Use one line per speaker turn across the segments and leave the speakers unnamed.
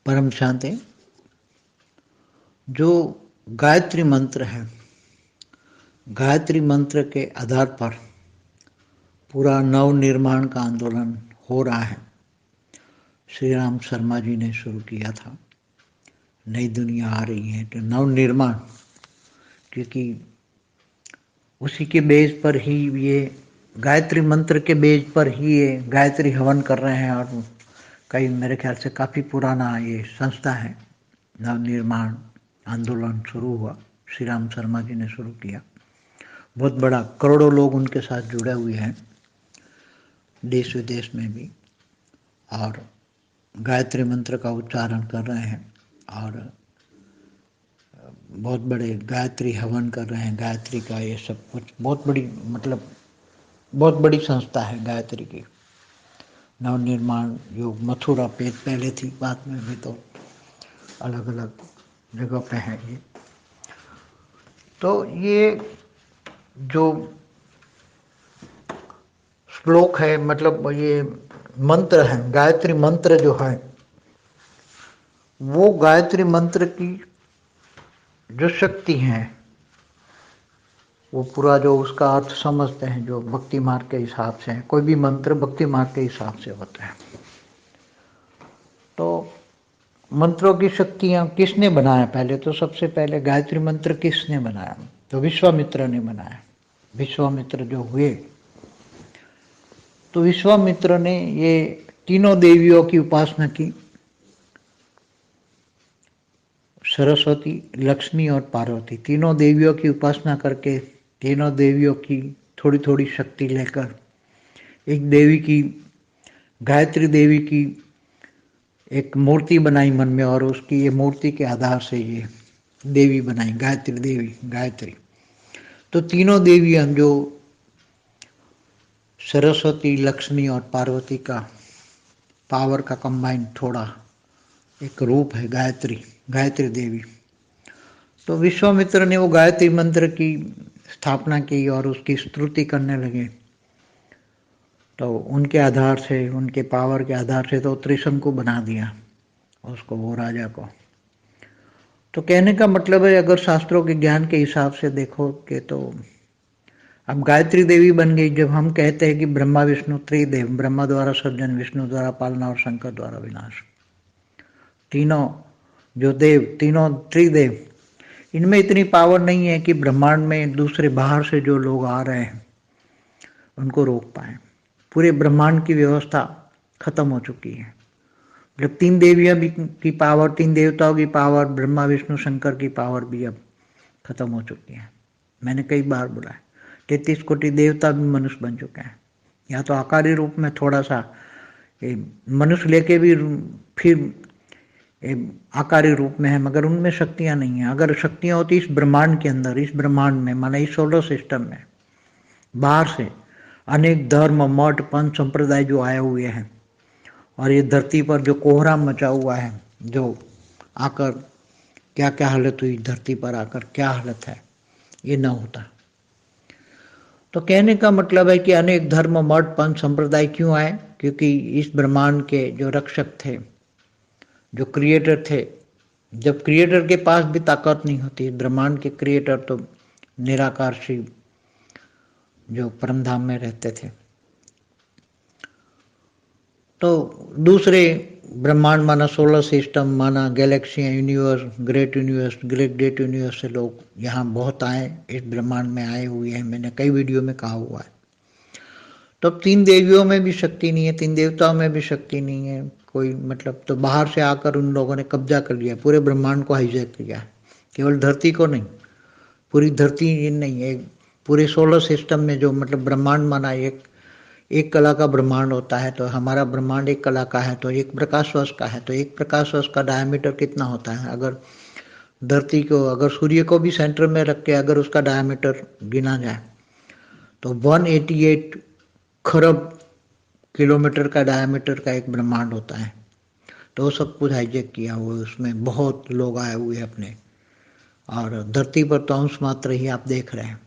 परम शांति। जो गायत्री मंत्र है, गायत्री मंत्र के आधार पर पूरा नव निर्माण का आंदोलन हो रहा है। श्री राम शर्मा जी ने शुरू किया था। नई दुनिया आ रही है तो नव निर्माण, क्योंकि उसी के बेस पर ही ये गायत्री मंत्र के बेस पर ही ये गायत्री हवन कर रहे हैं। और कई मेरे ख्याल से काफ़ी पुराना ये संस्था है। नव निर्माण आंदोलन शुरू हुआ, श्री राम शर्मा जी ने शुरू किया। बहुत बड़ा, करोड़ों लोग उनके साथ जुड़े हुए हैं, देश विदेश में भी, और गायत्री मंत्र का उच्चारण कर रहे हैं और बहुत बड़े गायत्री हवन कर रहे हैं। गायत्री का ये सब कुछ बहुत बड़ी, मतलब बहुत बड़ी संस्था है गायत्री की। नवनिर्माण जो मथुरा पे पहले थी, बाद में भी तो अलग अलग जगह पे है ये। तो ये जो श्लोक है, मतलब ये मंत्र है, गायत्री मंत्र जो है, वो गायत्री मंत्र की जो शक्ति है, वो पूरा जो उसका अर्थ समझते हैं, जो भक्ति मार्ग के हिसाब से है। कोई भी मंत्र भक्ति मार्ग के हिसाब से होता है। तो मंत्रों की शक्तियाँ किसने बनाया? पहले तो सबसे पहले गायत्री मंत्र किसने बनाया? तो विश्वामित्र ने बनाया। विश्वामित्र जो हुए, तो विश्वामित्र ने ये तीनों देवियों की उपासना की, सरस्वती, लक्ष्मी और पार्वती। तीनों देवियों की उपासना करके, तीनों देवियों की थोड़ी थोड़ी शक्ति लेकर एक देवी की, गायत्री देवी की एक मूर्ति बनाई मन में, और उसकी ये मूर्ति के आधार से ये देवी बनाई, गायत्री देवी, गायत्री। तो तीनों देवियां जो सरस्वती, लक्ष्मी और पार्वती का पावर का कंबाइन थोड़ा एक रूप है गायत्री, गायत्री देवी। तो विश्वामित्र ने वो गायत्री मंत्र की स्थापना की और उसकी स्तुति करने लगे। तो उनके आधार से, उनके पावर के आधार से तो त्रिशंकु बना दिया उसको, वो राजा को। तो कहने का मतलब है, अगर शास्त्रों के ज्ञान के हिसाब से देखो कि तो अब गायत्री देवी बन गई। जब हम कहते हैं कि ब्रह्मा विष्णु त्रिदेव, ब्रह्मा द्वारा सृजन, विष्णु द्वारा पालना और शंकर द्वारा विनाश, तीनों जो देव, तीनों त्रिदेव, इनमें इतनी पावर नहीं है कि ब्रह्मांड में दूसरे बाहर से जो लोग आ रहे हैं उनको रोक पाए। पूरे ब्रह्मांड की व्यवस्था खत्म हो चुकी है। मतलब तीन देवियां भी की पावर, तीन देवताओं की पावर, ब्रह्मा विष्णु शंकर की पावर भी अब खत्म हो चुकी है। मैंने कई बार बोला है, 33 कोटि देवता भी मनुष्य बन चुके हैं। या तो आकारी रूप में थोड़ा सा मनुष्य लेके भी फिर आकारी रूप में है, मगर उनमें शक्तियां नहीं है। अगर शक्तियां होती इस ब्रह्मांड के अंदर, इस ब्रह्मांड में, माना इस सोलर सिस्टम में, बाहर से अनेक धर्म, मठ, पंथ, संप्रदाय जो आए हुए हैं, और ये धरती पर जो कोहराम मचा हुआ है, जो आकर क्या क्या हालत हुई, धरती पर आकर क्या हालत है, ये ना होता। तो कहने का मतलब है कि अनेक धर्म, मठ, पंथ, संप्रदाय क्यों आए? क्योंकि इस ब्रह्मांड के जो रक्षक थे, जो क्रिएटर थे, जब क्रिएटर के पास भी ताकत नहीं होती, ब्रह्मांड के क्रिएटर तो निराकार शिव जो परमधाम में रहते थे, तो दूसरे ब्रह्मांड, माना सोलर सिस्टम, माना गैलेक्सियाँ, यूनिवर्स, ग्रेट यूनिवर्स से लोग यहाँ बहुत आए, इस ब्रह्मांड में आए हुए हैं। मैंने कई वीडियो में कहा हुआ है। तो तीन देवियों में भी शक्ति नहीं है, तीन देवताओं में भी शक्ति नहीं है कोई, मतलब तो बाहर से आकर उन लोगों ने कब्जा कर लिया, पूरे ब्रह्मांड को हाईजैक किया। केवल धरती को नहीं, पूरी धरती नहीं, एक पूरे सोलर सिस्टम में जो, मतलब ब्रह्मांड माना एक कला का ब्रह्मांड होता है। तो हमारा ब्रह्मांड एक कला का है, तो एक प्रकाश वर्ष का है। तो एक प्रकाश वर्ष का डायमीटर कितना होता है? अगर धरती को, अगर सूर्य को भी सेंटर में रख के अगर उसका डायमीटर गिना जाए तो 188 खरब किलोमीटर का डायमीटर का एक ब्रह्मांड होता है। तो वो सब कुछ हाईजेक किया हुआ है, उसमें बहुत लोग आए हुए हैं अपने, और धरती पर तो अंश मात्र ही आप देख रहे हैं।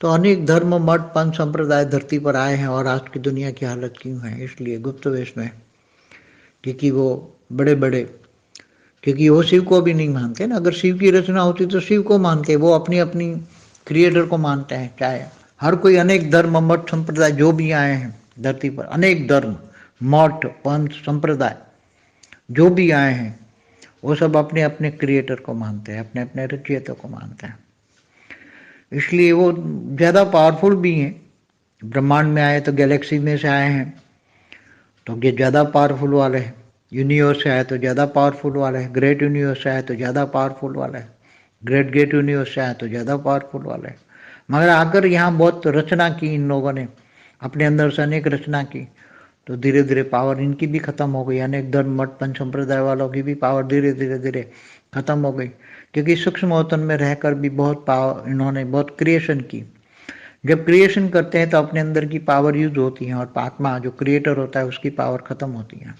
तो अनेक धर्म, मठ, पंथ, संप्रदाय धरती पर आए हैं। और आज की दुनिया की हालत क्यों है? इसलिए गुप्त वेश में, क्योंकि वो बड़े बड़े, क्योंकि वो शिव को भी नहीं मानते ना। अगर शिव की रचना होती तो शिव को मानते, वो अपनी अपनी क्रिएटर को मानते हैं। चाहे हर कोई अनेक धर्म मठ संप्रदाय जो भी आए हैं धरती पर, अनेक धर्म मठ पंथ संप्रदाय जो भी आए हैं, वो सब अपने अपने क्रिएटर को मानते हैं, अपने अपने रचयिता को मानते हैं। इसलिए वो ज़्यादा पावरफुल भी हैं। ब्रह्मांड में आए तो गैलेक्सी में से आए हैं तो ये ज़्यादा पावरफुल वाले हैं। यूनिवर्स से आए तो ज़्यादा पावरफुल वाला है। ग्रेट यूनिवर्स से आए तो ज़्यादा पावरफुल वाला है। ग्रेट ग्रेट यूनिवर्स से आए तो ज़्यादा पावरफुल वाला है। मगर आकर यहाँ बहुत रचना की इन लोगों ने, अपने अंदर से अनेक रचना की, तो धीरे धीरे पावर इनकी भी खत्म हो गई। अनेक धर्म मठ पंच संप्रदाय वालों की भी पावर धीरे धीरे धीरे खत्म हो गई, क्योंकि सूक्ष्म वतन में रहकर भी बहुत पावर इन्होंने बहुत क्रिएशन की। जब क्रिएशन करते हैं तो अपने अंदर की पावर यूज होती है, और आत्मा जो क्रिएटर होता है उसकी पावर खत्म होती है।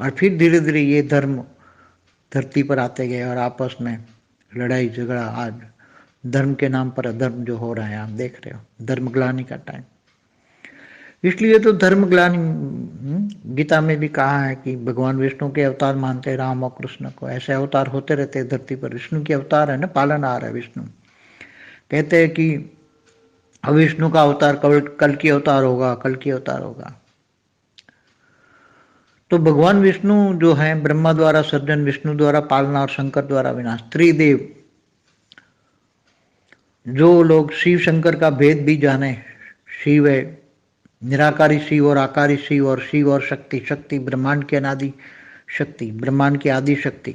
और फिर धीरे धीरे ये धर्म धरती पर आते गए, और आपस में लड़ाई झगड़ा, आज धर्म के नाम पर अधर्म जो हो रहा है आप देख रहे हो, धर्मग्लानि का टाइम। इसलिए तो धर्मग्लानि गीता में भी कहा है कि भगवान विष्णु के अवतार मानते हैं राम और कृष्ण को। ऐसे अवतार होते रहते हैं धरती पर। विष्णु के अवतार है ना, पालनहार है विष्णु। कहते हैं कि अब विष्णु का अवतार कल की अवतार होगा, कल की अवतार होगा। तो भगवान विष्णु जो है, ब्रह्मा द्वारा सर्जन, विष्णु द्वारा पालना और शंकर द्वारा विनाश, त्रिदेव। जो लोग शिव शंकर का भेद भी जाने, शिव है निराकारी शिव और आकारी शिव, और शिव और शक्ति, शक्ति ब्रह्मांड की अनादि शक्ति, ब्रह्मांड की आदि शक्ति।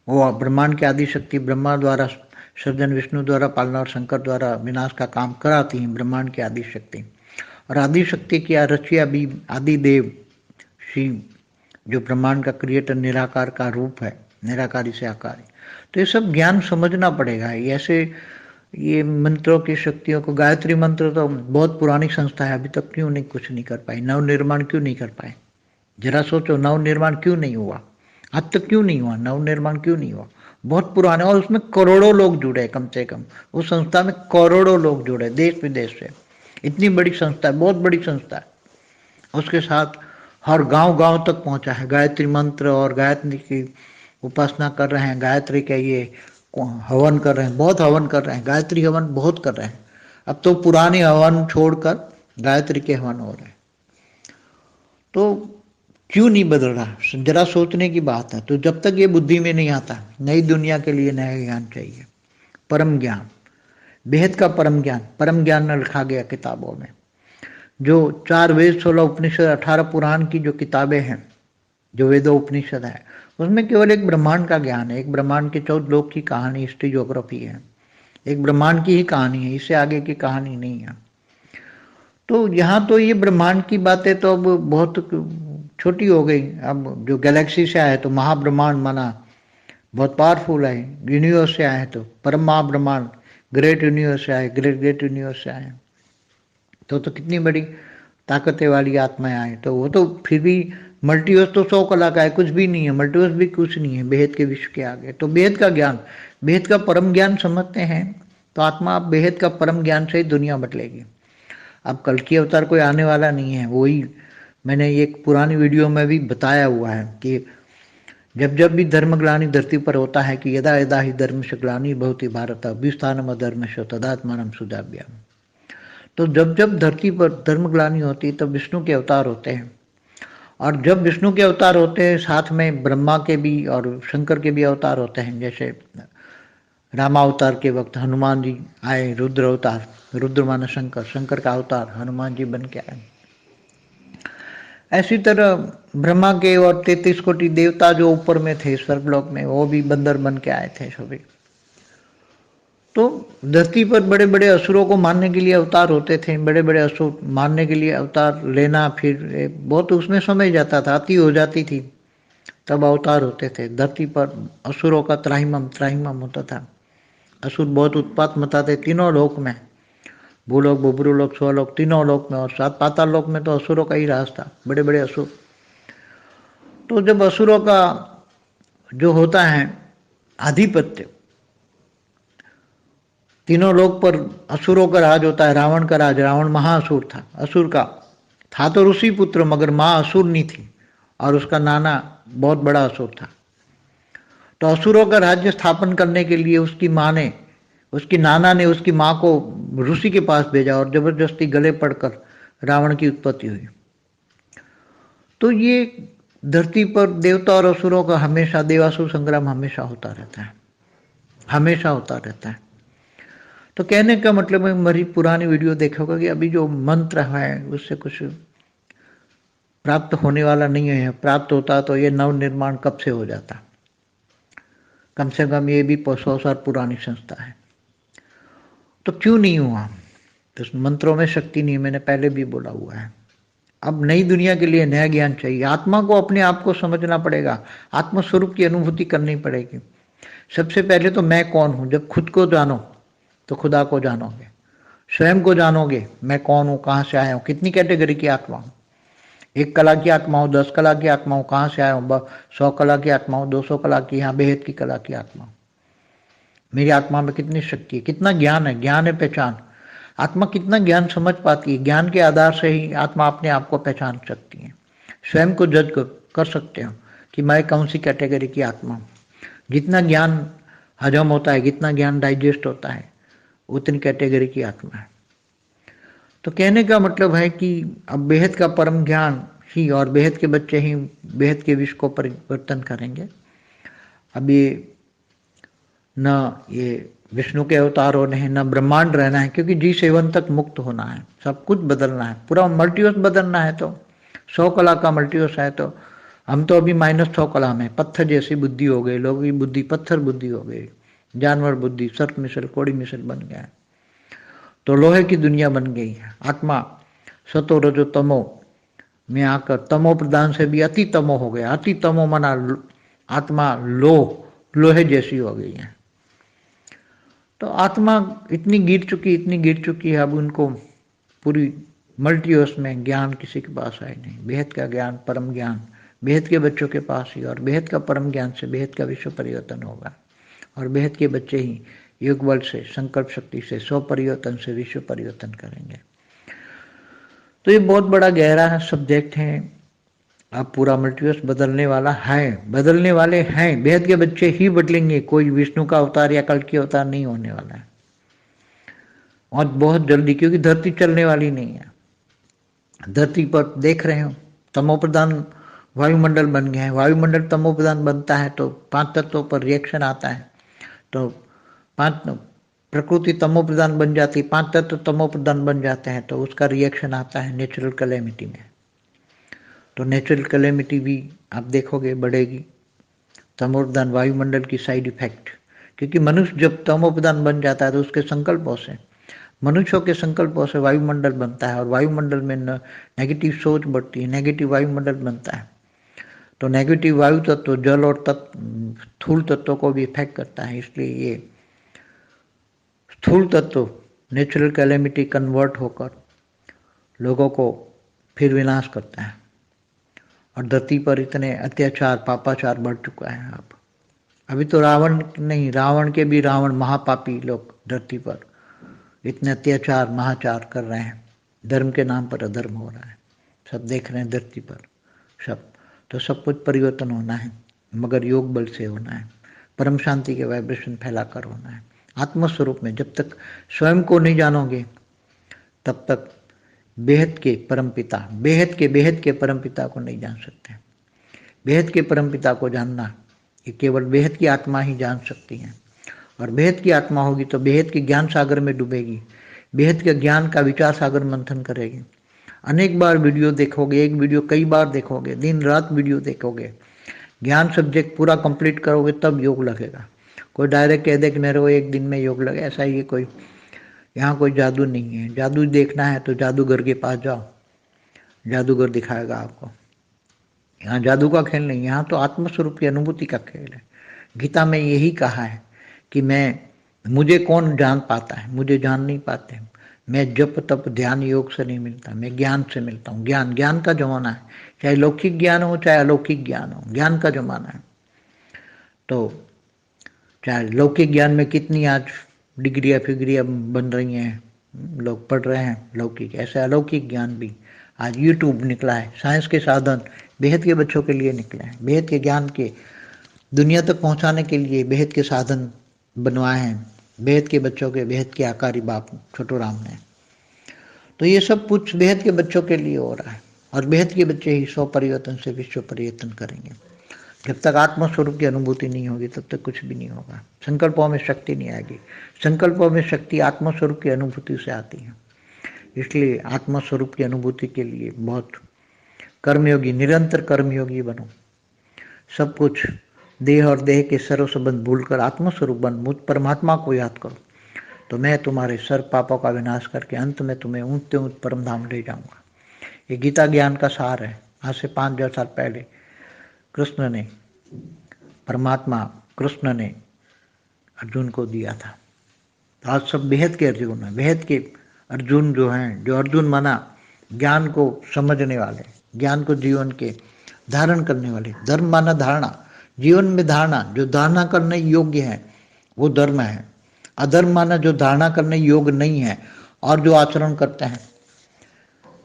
वो ब्रह्मांड की आदि शक्ति ब्रह्मा द्वारा सर्जन, विष्णु द्वारा पालना और शंकर द्वारा विनाश का काम कराती है, ब्रह्मांड की आदि शक्ति। और आदि शक्ति की रचिया भी आदि देव शिव, जो ब्रह्मांड का क्रिएटर, निराकार का रूप है, निराकारी से आकारी। तो ये सब ज्ञान समझना पड़ेगा। ऐसे ये मंत्रों की शक्तियों को, गायत्री मंत्र तो बहुत पुरानी संस्था है, अभी तक क्यों नहीं कुछ नहीं कर पाई, नव निर्माण क्यों नहीं कर पाए? जरा सोचो, नव निर्माण क्यों नहीं हुआ? आज तक क्यों नहीं हुआ नव निर्माण? क्यों नहीं हुआ? बहुत पुराने, और उसमें करोड़ों लोग जुड़े, कम से कम उस संस्था में करोड़ों लोग जुड़े देश विदेश से। इतनी बड़ी संस्था है, बहुत बड़ी संस्था है। उसके साथ हर गांव गांव तक पहुंचा है। गायत्री मंत्र और गायत्री की उपासना कर रहे हैं, गायत्री के ये हवन कर रहे हैं, बहुत हवन कर रहे हैं, गायत्री हवन बहुत कर रहे हैं। अब तो पुराने हवन छोड़कर गायत्री के हवन हो रहे हैं। तो क्यों नहीं बदल रहा? जरा सोचने की बात है। तो जब तक ये बुद्धि में नहीं आता, नई दुनिया के लिए नया ज्ञान चाहिए, परम ज्ञान, बेहद का परम ज्ञान। परम ज्ञान न लिखा गया किताबों में। जो 4 वेद 16 उपनिषद 18 पुराण की जो किताबें हैं, जो वेदो उपनिषद है, उसमें केवल एक ब्रह्मांड का ज्ञान है। एक ब्रह्मांड के 14 लोक की कहानी, हिस्ट्री ज्योग्राफी है। एक ब्रह्मांड की ही कहानी है, इससे आगे की कहानी नहीं है। तो यहाँ तो ये ब्रह्मांड की बातें तो अब बहुत छोटी हो गई। अब जो गैलेक्सी से आए तो महाब्रह्मांड माना बहुत पावरफुल है। यूनिवर्स से आए तो परम महाब्रह्मांड, ग्रेट यूनिवर्स से आए, ग्रेट ग्रेट यूनिवर्स से आए तो कितनी बड़ी ताकतें वाली आत्माएं आए। तो वो तो फिर भी मल्टीवर्स तो 100 कला का है, कुछ भी नहीं है। मल्टीवर्स भी कुछ नहीं है बेहद के विश्व के आगे। तो बेहद का ज्ञान, बेहद का परम ज्ञान समझते हैं तो आत्मा अब बेहद का परम ज्ञान से ही दुनिया बदलेगी। अब कल की अवतार कोई आने वाला नहीं है। वही मैंने एक पुरानी वीडियो में भी बताया हुआ है कि जब जब भी धर्मग्लानि धरती पर होता है कि यदा यदा ही धर्मस्य ग्लानि भवति भारत अभ्युत्थानम् अधर्मस्य तदात्मानं सृजाम्यहम्। तो जब जब धरती पर धर्मग्लानि होती है तब विष्णु के अवतार होते हैं। और जब विष्णु के अवतार होते हैं साथ में ब्रह्मा के भी और शंकर के भी अवतार होते हैं। जैसे रामावतार के वक्त हनुमान जी आए, रुद्र अवतार, रुद्र माना शंकर, शंकर का अवतार हनुमान जी बन के आए। ऐसी तरह ब्रह्मा के और 33 कोटि देवता जो ऊपर में थे स्वर्गलोक में, वो भी बंदर बन के आए थे सभी। तो धरती पर बड़े बड़े असुरों को मारने के लिए अवतार होते थे। बड़े बड़े असुर मारने के लिए अवतार लेना, फिर बहुत उसमें समय जाता था, अति हो जाती थी, तब अवतार होते थे। धरती पर असुरों का त्राहिमाम त्राहिमाम होता था। असुर बहुत उत्पात मचाते तीनों लोक में, भूलोक, बुबरुलोक, स्वलोक, तीनों लोक में। और 7 पाताल लोक में तो असुरों का ही राज था, बड़े बड़े असुर। तो जब असुरों का जो होता है आधिपत्य, तीनों लोक पर असुरों का राज होता है। रावण का राज, रावण महाअसुर था, असुर का था तो ऋषि पुत्र, मगर माँ असुर नहीं थी। और उसका नाना बहुत बड़ा असुर था। तो असुरों का राज्य स्थापन करने के लिए उसकी नाना ने उसकी माँ को ऋषि के पास भेजा और जबरदस्ती गले पड़कर रावण की उत्पत्ति हुई। तो ये धरती पर देवता और असुरों का हमेशा देवासुर संग्राम हमेशा होता रहता है, हमेशा होता रहता है। तो कहने का मतलब है, मेरी पुरानी वीडियो देखोगे कि अभी जो मंत्र है उससे कुछ प्राप्त होने वाला नहीं है। प्राप्त होता तो ये नव निर्माण कब से हो जाता। कम से कम ये भी 100 साल पुरानी संस्था है। तो क्यों नहीं हुआ? तो उस मंत्रों में शक्ति नहीं है, मैंने पहले भी बोला हुआ है। अब नई दुनिया के लिए नया ज्ञान चाहिए। आत्मा को अपने आप को समझना पड़ेगा, आत्मस्वरूप की अनुभूति करनी पड़ेगी। सबसे पहले तो मैं कौन हूँ। जब खुद को जानो तो खुदा को जानोगे, स्वयं को जानोगे, मैं कौन हूँ, कहाँ से आया हूँ, कितनी कैटेगरी की आत्मा हूँ। 1 कला की आत्मा हूँ, 10 कला की आत्मा हूँ, कहाँ से आया हूँ, 100 कला की आत्मा हूँ, 200 कला की, यहाँ बेहद की कला की आत्मा हूँ। मेरी आत्मा में कितनी शक्ति है, कितना ज्ञान है। ज्ञान है पहचान। आत्मा कितना ज्ञान समझ पाती है। ज्ञान के आधार से ही आत्मा अपने आप को पहचान सकती है। स्वयं को जज कर सकते हो कि मैं कौन सी कैटेगरी की आत्मा हूँ। जितना ज्ञान हजम होता है, जितना ज्ञान डाइजेस्ट होता है, उतनी कैटेगरी की आत्मा है। तो कहने का मतलब है कि अब बेहद का परम ज्ञान ही और बेहद के बच्चे ही बेहद के विश्व को परिवर्तन करेंगे। अब न ये विष्णु के अवतार होने हैं, न ब्रह्मांड रहना है, क्योंकि G7 तक मुक्त होना है। सब कुछ बदलना है, पूरा मल्टीवर्स बदलना है। तो 100 कला का मल्टीवर्स है। तो हम तो अभी -100 कला में पत्थर जैसी बुद्धि हो गई। लोगों की बुद्धि पत्थर बुद्धि हो गई, जानवर बुद्धि, सर्प मिसल कोड़ी मिसल बन गया। तो लोहे की दुनिया बन गई है। आत्मा सतो रजो तमो में आकर तमो प्रदान से भी अति तमो हो गया। अति तमो मना आत्मा लोहे जैसी हो गई है। तो आत्मा इतनी गिर चुकी है। अब उनको पूरी मल्टीवर्स में ज्ञान किसी के पास है नहीं। बेहद का ज्ञान, परम ज्ञान बेहद के बच्चों के पास ही, और बेहद का परम ज्ञान से बेहद का विश्व परिवर्तन होगा। और बेहद के बच्चे ही योग बल से, संकल्प शक्ति से, स्व परिवर्तन से विश्व परिवर्तन करेंगे। तो ये बहुत बड़ा गहरा सब्जेक्ट है। अब पूरा मल्टीवर्स बदलने वाला है, बदलने वाले हैं। बेहद के बच्चे ही बदलेंगे। कोई विष्णु का अवतार या कल की अवतार नहीं होने वाला है, और बहुत जल्दी, क्योंकि धरती चलने वाली नहीं है। धरती पर देख रहे हो तमोप्रधान वायुमंडल बन गया है। वायुमंडल तमोप्रधान बनता है तो 5 तत्वों पर रिएक्शन आता है। तो 5 प्रकृति तमोप्रधान बन जाती है, 5 तत्व तमोप्रधान बन जाते हैं, तो उसका रिएक्शन आता है नेचुरल कैलेमिटी में। तो नेचुरल कैलेमिटी भी आप देखोगे बढ़ेगी। तमोप्रधान वायुमंडल की साइड इफेक्ट, क्योंकि मनुष्य जब तमोप्रधान बन जाता है तो उसके संकल्पों से, मनुष्यों के संकल्पों से वायुमंडल बनता है, और वायुमंडल में नेगेटिव सोच बढ़ती है, नेगेटिव वायुमंडल बनता है। तो नेगेटिव वायु तत्व जल और स्थूल तत्वों को भी इफेक्ट करता है। इसलिए ये स्थूल तत्व नेचुरल कैलेमिटी कन्वर्ट होकर लोगों को फिर विनाश करता है। और धरती पर इतने अत्याचार पापाचार बढ़ चुका है। अब अभी तो रावण नहीं, रावण के भी रावण महापापी लोग धरती पर इतने अत्याचार महाचार कर रहे हैं। धर्म के नाम पर अधर्म हो रहा है, सब देख रहे हैं धरती पर सब। तो सब कुछ परिवर्तन होना है, मगर योग बल से होना है। परम शांति के वाइब्रेशन फैलाकर होना है आत्मस्वरूप में। जब तक स्वयं को नहीं जानोगे तब तक बेहद के परमपिता को नहीं जान सकते। बेहद के परमपिता को जानना ये केवल बेहद की आत्मा ही जान सकती है। और बेहद की आत्मा होगी तो बेहद के ज्ञान सागर में डूबेगी, बेहद के ज्ञान का विचार सागर मंथन करेगी। अनेक बार वीडियो देखोगे, एक वीडियो कई बार देखोगे, दिन रात वीडियो देखोगे, ज्ञान सब्जेक्ट पूरा कंप्लीट करोगे तब योग लगेगा। कोई डायरेक्ट कह दे कि मेरे को एक दिन में योग लगे, ऐसा ही कोई यहाँ कोई जादू नहीं है। जादू देखना है तो जादूगर के पास जाओ, जादूगर दिखाएगा आपको। यहाँ जादू का खेल नहीं, यहाँ तो आत्मस्वरूप की अनुभूति का खेल है। गीता में यही कहा है कि मुझे कौन जान पाता है, मुझे जान नहीं पाते। मैं जप तप ध्यान योग से नहीं मिलता, मैं ज्ञान से मिलता हूँ। ज्ञान का जमाना है, चाहे लौकिक ज्ञान हो चाहे अलौकिक ज्ञान हो, ज्ञान का जमाना है। तो चाहे लौकिक ज्ञान में कितनी आज डिग्रियाँ फिग्रियाँ बन रही हैं, लोग पढ़ रहे हैं लौकिक, ऐसे अलौकिक ज्ञान भी आज यूट्यूब निकला है। साइंस के साधन बेहद के बच्चों के लिए निकले हैं, बेहद के ज्ञान के दुनिया तक पहुंचाने के लिए बेहद के साधन बनवाए हैं, बेहद के बच्चों के बेहद के आकारी बाप छोटू राम ने। तो ये सब कुछ बेहद के बच्चों के लिए हो रहा है, और बेहद के बच्चे ही 100 परिवर्तन से विश्व परिवर्तन करेंगे। जब तक आत्मस्वरूप की अनुभूति नहीं होगी तब तक कुछ भी नहीं होगा। संकल्पों में शक्ति नहीं आएगी, संकल्पों में शक्ति आत्मस्वरूप की अनुभूति से आती है। इसलिए आत्मस्वरूप की अनुभूति के लिए बहुत कर्मयोगी, निरंतर कर्मयोगी बनो। सब कुछ देह और देह के सर्व संबंध भूलकर आत्मस्वरूप बन मुझ परमात्मा को याद करो, तो मैं तुम्हारे सर्व पापों का विनाश करके अंत में तुम्हें ऊंचते ऊंच परम धाम ले जाऊंगा। ये गीता ज्ञान का सार है। आज से 5000 साल पहले परमात्मा कृष्ण ने अर्जुन को दिया था। तो आज सब बेहद के अर्जुन हैं, बेहद के अर्जुन जो हैं, जो अर्जुन माना ज्ञान को समझने वाले, ज्ञान को जीवन के धारण करने वाले। धर्म माना धारणा, जीवन में धारणा, जो धारणा करने योग्य है वो धर्म है। अधर्म माना जो धारणा करने योग्य नहीं है और जो आचरण करते हैं,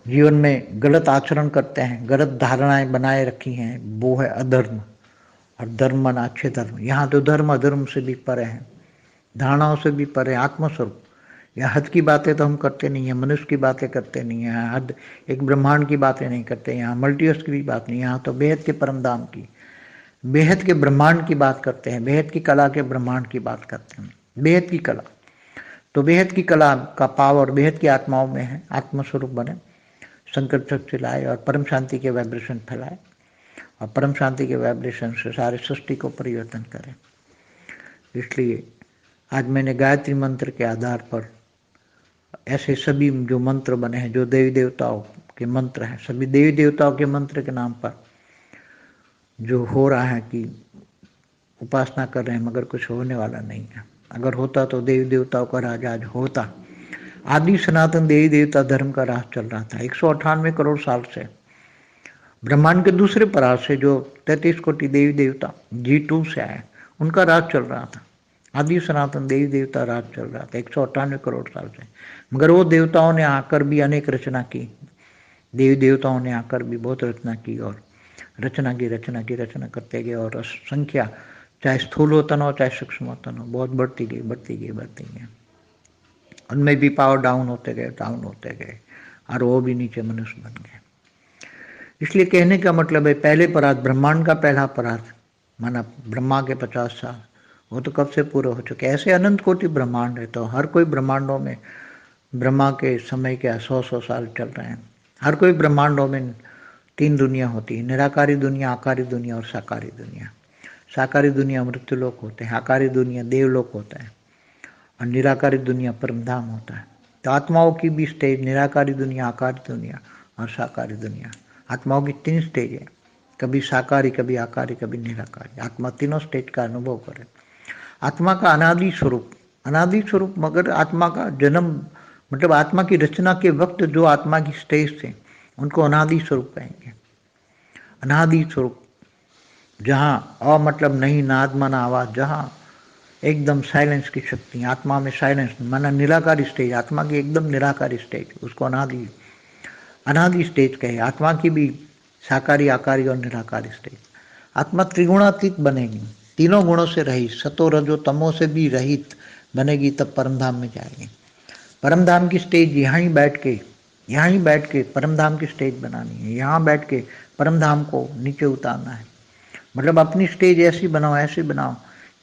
जीवन में गलत आचरण करते हैं, गलत धारणाएं बनाए रखी हैं, वो है अधर्म। और धर्म माना अच्छे धर्म। यहाँ तो धर्म अधर्म से भी परे हैं, धारणाओं से भी परे आत्मस्वरूप। या हद की बातें तो हम करते नहीं हैं, मनुष्य की बातें करते नहीं हैं, हद एक ब्रह्मांड की बातें नहीं करते, यहाँ मल्टीवर्स की भी बात नहीं, यहाँ तो बेहद के परम धाम की, बेहद के ब्रह्मांड की बात करते हैं, बेहद की कला के ब्रह्मांड की बात करते हैं, बेहद की कला। तो बेहद की कला का पावर बेहद की आत्माओं में है। आत्मस्वरूप बने, संकल्प शक्ति लाए और परम शांति के वाइब्रेशन फैलाए, और परम शांति के वाइब्रेशन से सारे सृष्टि को परिवर्तन करें। इसलिए आज मैंने गायत्री मंत्र के आधार पर ऐसे सभी जो मंत्र बने हैं, जो देवी देवताओं के मंत्र हैं, सभी देवी देवताओं के मंत्र के नाम पर जो हो रहा है कि उपासना कर रहे हैं, मगर कुछ होने वाला नहीं है। अगर होता तो देवी देवताओं का राज आज होता। आदि सनातन देवी देवता धर्म का राज चल रहा था 198 करोड़ साल से। ब्रह्मांड के दूसरे पराग से जो 33 कोटि देवी देवता G2 से आए, उनका राज चल रहा था। आदि सनातन देवी देवता राज चल रहा था 198 करोड़ साल से। मगर वो देवताओं ने आकर भी अनेक रचना की, देवी देवताओं ने आकर भी बहुत रचना की, और रचना करते गए, और संख्या चाहे स्थूल होतन हो चाहे सूक्ष्म होतन हो बहुत बढ़ती गई। उनमें भी पावर डाउन होते गए, और वो भी नीचे मनुष्य बन गए। इसलिए कहने का मतलब है, पहले परार्थ, ब्रह्मांड का पहला परार्थ माना ब्रह्मा के 50 साल, वो तो कब से पूरे हो चुके। ऐसे अनंत कोटि ब्रह्मांड है, तो हर कोई ब्रह्मांडों में ब्रह्मा के समय के 100 साल चल रहे हैं। हर कोई ब्रह्मांडों में 3 दुनिया होती है, निराकारी दुनिया, आकारी दुनिया और साकारी दुनिया। साकारी दुनिया मृत्युलोक होते हैं, आकारी दुनिया देवलोक होता है, और निराकारी दुनिया परमधाम होता है। तो आत्माओं की भी स्टेज निराकारी दुनिया, आकारी दुनिया और साकारी दुनिया। आत्माओं की 3 स्टेज है, कभी साकारी, कभी आकारी, कभी निराकारी। आत्मा तीनों स्टेज का अनुभव करे। आत्मा का अनादि स्वरूप, मगर आत्मा का जन्म मतलब आत्मा की रचना के वक्त जो आत्मा की स्टेज थे उनको अनादि स्वरूप कहेंगे। अनादि स्वरूप, जहाँ अ मतलब नहीं, नाद माना आवाज, जहाँ एकदम साइलेंस की शक्ति, आत्मा में साइलेंस माना निराकारी स्टेज, आत्मा की एकदम निराकारी स्टेज, उसको अनादि स्टेज कहे। आत्मा की भी साकारी, आकारी और निराकारी स्टेज। आत्मा त्रिगुणातीत बनेगी, तीनों गुणों से रहित, सतो रजो तमो से भी रहित बनेगी, तब परमधाम में जाएगी। परमधाम की स्टेज यहाँ ही बैठ के परमधाम की स्टेज बनानी है, यहाँ बैठ के परमधाम को नीचे उतारना है। मतलब अपनी स्टेज ऐसी बनाओ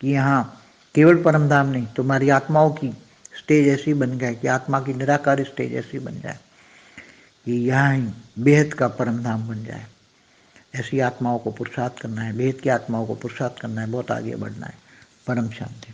कि यहाँ केवल परमधाम नहीं, तुम्हारी आत्माओं की स्टेज ऐसी बन जाए कि आत्मा की निराकारी स्टेज ऐसी बन जाए कि यहाँ ही बेहद का परमधाम बन जाए। ऐसी आत्माओं को पुरुषार्थ करना है, बेहद की आत्माओं को पुरुषार्थ करना है, बहुत आगे बढ़ना है। परम शांति।